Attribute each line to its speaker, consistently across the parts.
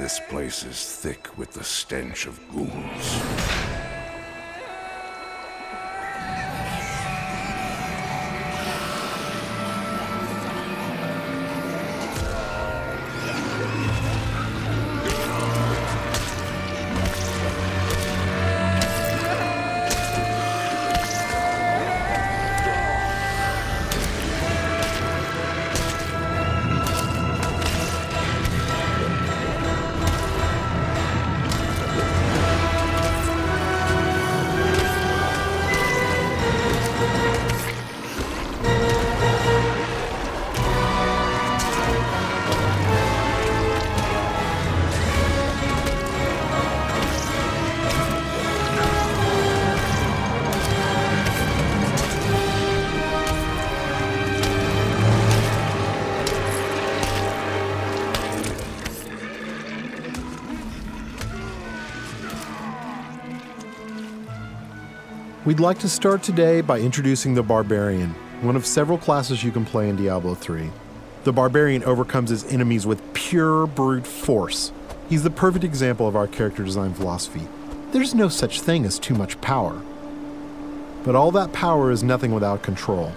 Speaker 1: This place is thick with the stench of ghouls.
Speaker 2: We'd like to start today by introducing the Barbarian, one of several classes you can play in Diablo 3. The Barbarian overcomes his enemies with pure brute force. He's the perfect example of our character design philosophy. There's no such thing as too much power. But all that power is nothing without control.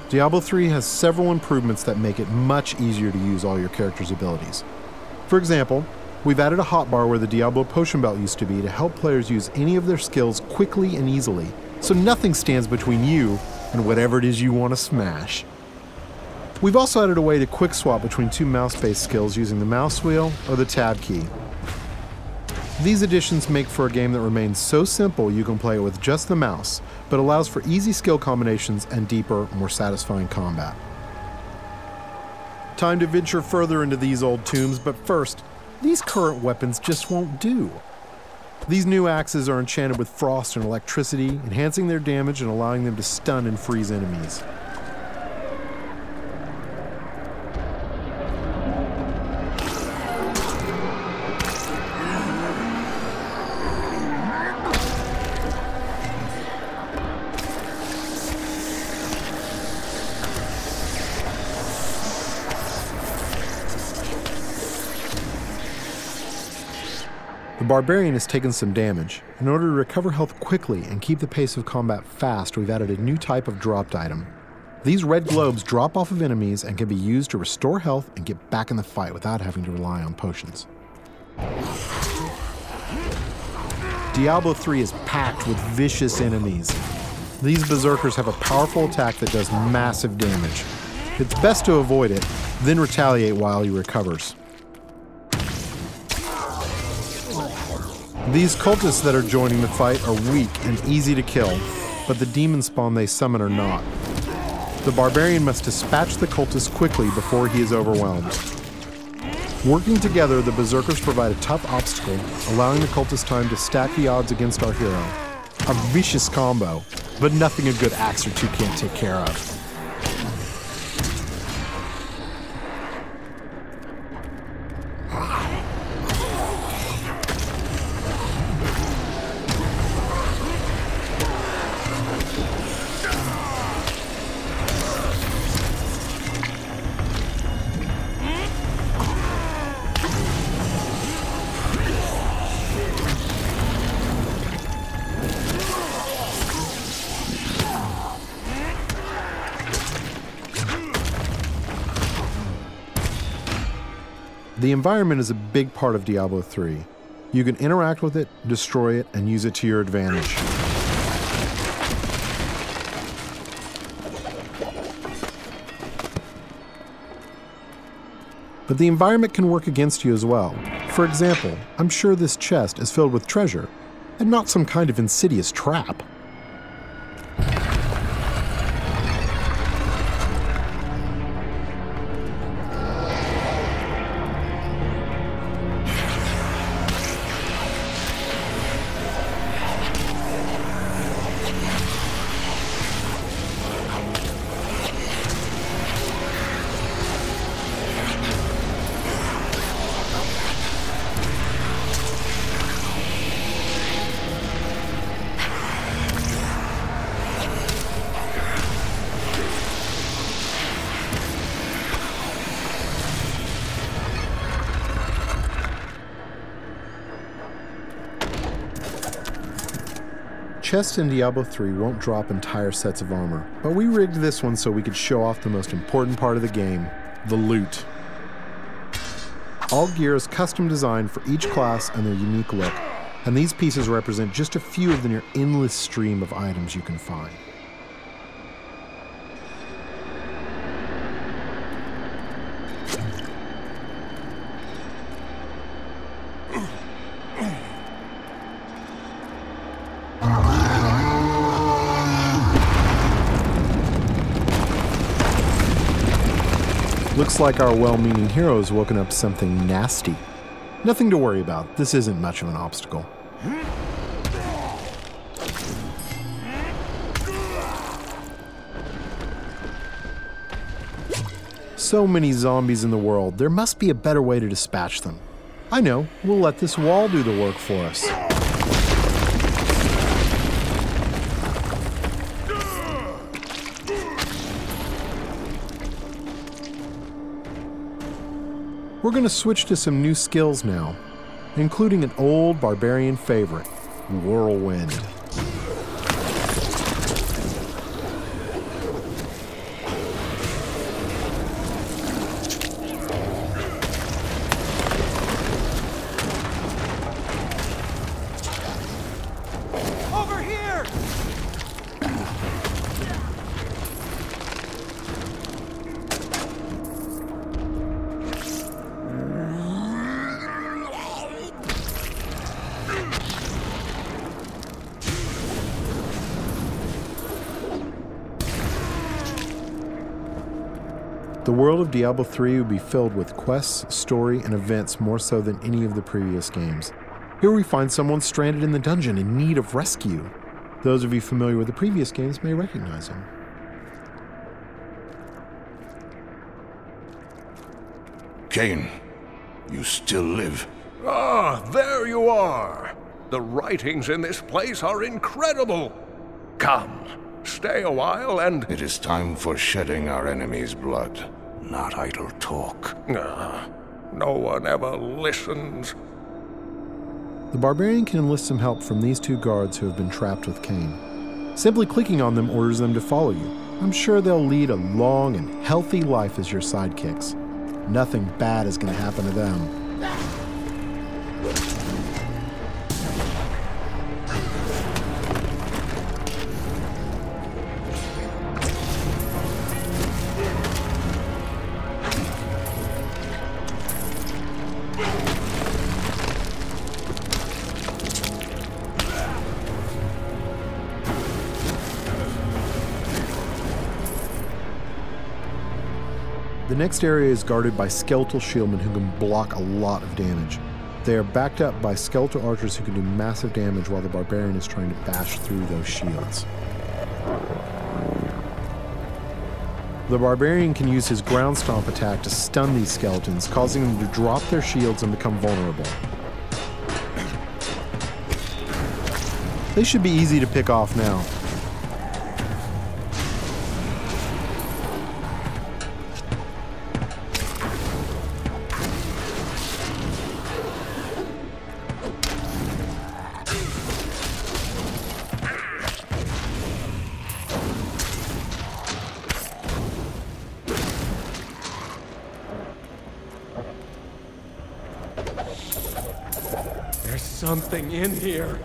Speaker 2: Diablo 3 has several improvements that make it much easier to use all your character's abilities. For example, we've added a hotbar where the Diablo potion belt used to be to help players use any of their skills quickly and easily, so nothing stands between you and whatever it is you want to smash. We've also added a way to quick swap between two mouse-based skills using the mouse wheel or the tab key. These additions make for a game that remains so simple you can play it with just the mouse, but allows for easy skill combinations and deeper, more satisfying combat. Time to venture further into these old tombs, but first, these current weapons just won't do. These new axes are enchanted with frost and electricity, enhancing their damage and allowing them to stun and freeze enemies. The Barbarian has taken some damage. In order to recover health quickly and keep the pace of combat fast, we've added a new type of dropped item. These red globes drop off of enemies and can be used to restore health and get back in the fight without having to rely on potions. Diablo 3 is packed with vicious enemies. These berserkers have a powerful attack that does massive damage. It's best to avoid it, then retaliate while he recovers. These cultists that are joining the fight are weak and easy to kill, but the demon spawn they summon are not. The Barbarian must dispatch the cultist quickly before he is overwhelmed. Working together, the berserkers provide a tough obstacle, allowing the cultist time to stack the odds against our hero. A vicious combo, but nothing a good axe or two can't take care of. The environment is a big part of Diablo 3. You can interact with it, destroy it, and use it to your advantage. But the environment can work against you as well. For example, I'm sure this chest is filled with treasure, and not some kind of insidious trap. Chests in Diablo 3 won't drop entire sets of armor, but we rigged this one so we could show off the most important part of the game, the loot. All gear is custom designed for each class and their unique look, and these pieces represent just a few of the near endless stream of items you can find. Looks like our well-meaning hero has woken up something nasty. Nothing to worry about. This isn't much of an obstacle. So many zombies in the world, there must be a better way to dispatch them. I know, we'll let this wall do the work for us. We're going to switch to some new skills now, including an old barbarian favorite, Whirlwind.
Speaker 3: Over here!
Speaker 2: The world of Diablo 3 would be filled with quests, story, and events more so than any of the previous games. Here we find someone stranded in the dungeon in need of rescue. Those of you familiar with the previous games may recognize him.
Speaker 1: Cain, you still live.
Speaker 4: Ah, there you are. The writings in this place are incredible. Come, stay a while and...
Speaker 1: It is time for shedding our enemy's blood, not idle talk.
Speaker 4: No one ever listens.
Speaker 2: The barbarian can enlist some help from these two guards who have been trapped with Cain. Simply clicking on them orders them to follow you. I'm sure they'll lead a long and healthy life as your sidekicks. Nothing bad is going to happen to them. The next area is guarded by skeletal shieldmen who can block a lot of damage. They are backed up by skeletal archers who can do massive damage while the barbarian is trying to bash through those shields. The barbarian can use his ground stomp attack to stun these skeletons, causing them to drop their shields and become vulnerable. They should be easy to pick off now.
Speaker 3: There's something in here.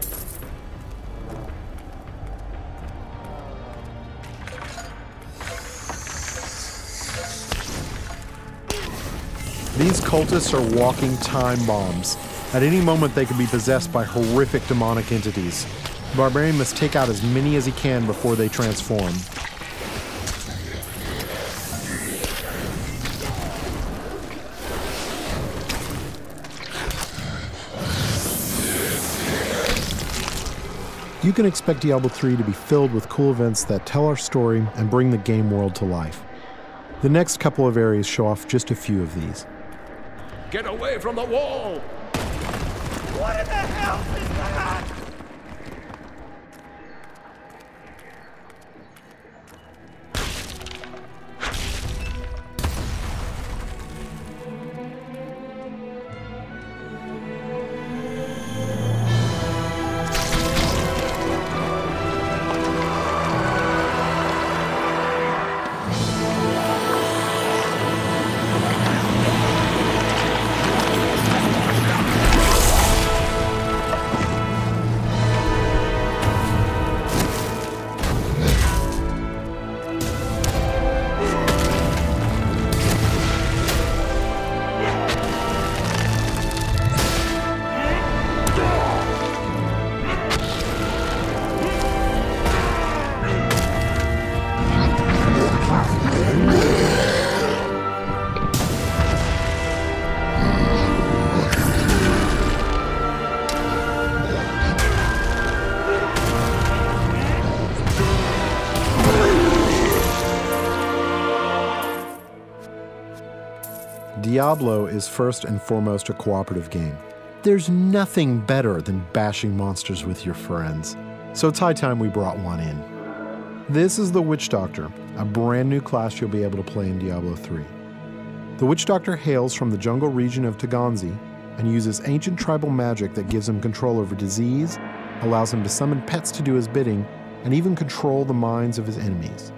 Speaker 2: These cultists are walking time bombs. At any moment they can be possessed by horrific demonic entities. The barbarian must take out as many as he can before they transform. You can expect Diablo 3 to be filled with cool events that tell our story and bring the game world to life. The next couple of areas show off just a few of these.
Speaker 4: Get away from the wall!
Speaker 3: What in the hell is that?
Speaker 2: Diablo is first and foremost a cooperative game. There's nothing better than bashing monsters with your friends. So it's high time we brought one in. This is the Witch Doctor, a brand new class you'll be able to play in Diablo 3. The Witch Doctor hails from the jungle region of Taganzi and uses ancient tribal magic that gives him control over disease, allows him to summon pets to do his bidding, and even control the minds of his enemies.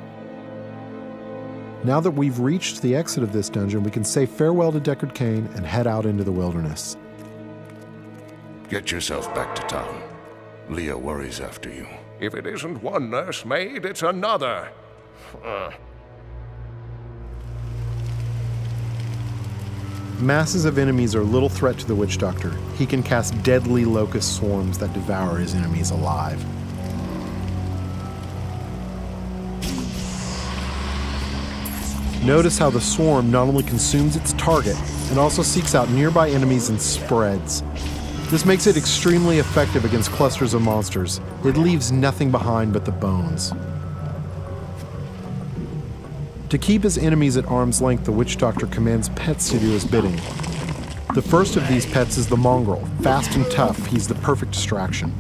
Speaker 2: Now that we've reached the exit of this dungeon, we can say farewell to Deckard Cain and head out into the wilderness.
Speaker 1: Get yourself back to town. Leah worries after you.
Speaker 4: If it isn't one nursemaid, it's another.
Speaker 2: Masses of enemies are little threat to the Witch Doctor. He can cast deadly locust swarms that devour his enemies alive. Notice how the swarm not only consumes its target, it also seeks out nearby enemies and spreads. This makes it extremely effective against clusters of monsters. It leaves nothing behind but the bones. To keep his enemies at arm's length, the Witch Doctor commands pets to do his bidding. The first of these pets is the mongrel. Fast and tough, he's the perfect distraction.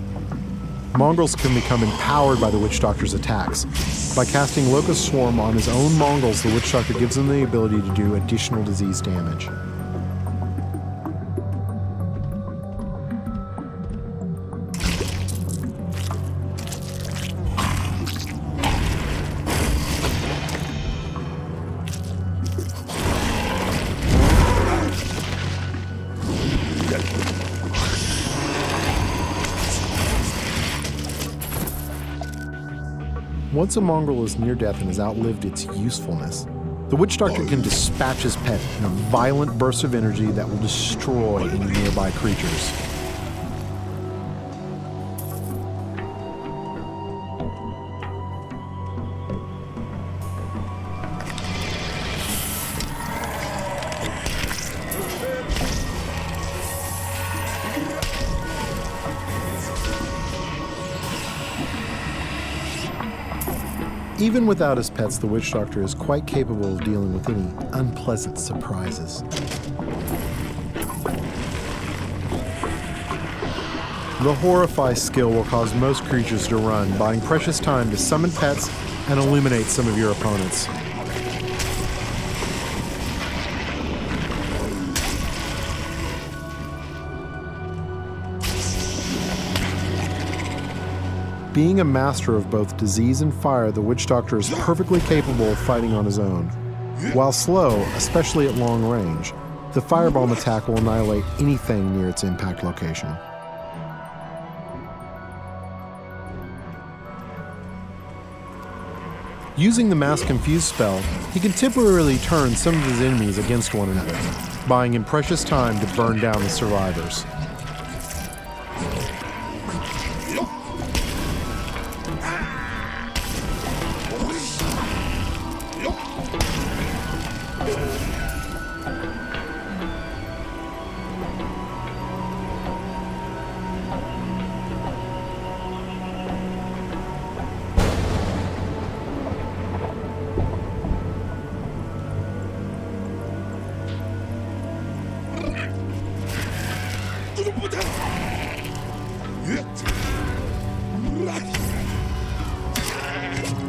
Speaker 2: Mongrels can become empowered by the Witch Doctor's attacks. By casting Locust Swarm on his own mongrels, the Witch Doctor gives him the ability to do additional disease damage. Once a mongrel is near death and has outlived its usefulness, the Witch Doctor can dispatch his pet in a violent burst of energy that will destroy any nearby creatures. Even without his pets, the Witch Doctor is quite capable of dealing with any unpleasant surprises. The Horrify skill will cause most creatures to run, buying precious time to summon pets and illuminate some of your opponents. Being a master of both disease and fire, the Witch Doctor is perfectly capable of fighting on his own. While slow, especially at long range, the firebomb attack will annihilate anything near its impact location. Using the Mass Confuse spell, he can temporarily turn some of his enemies against one another, buying him precious time to burn down the survivors.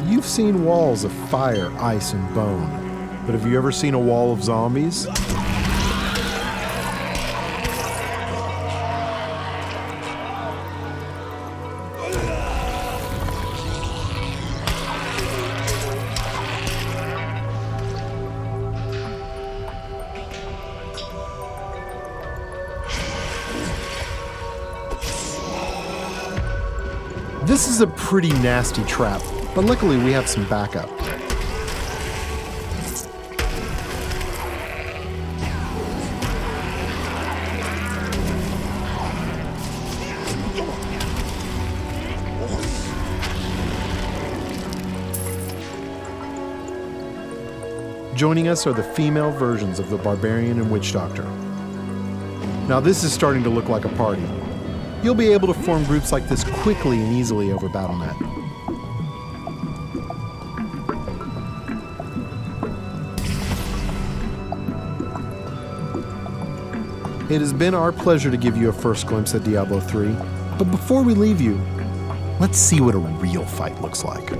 Speaker 2: You've seen walls of fire, ice, and bone, but have you ever seen a wall of zombies? This is a pretty nasty trap, but luckily we have some backup. Joining us are the female versions of the Barbarian and Witch Doctor. Now this is starting to look like a party. You'll be able to form groups like this quickly and easily over Battle.net. It has been our pleasure to give you a first glimpse at Diablo 3, but before we leave you, let's see what a real fight looks like.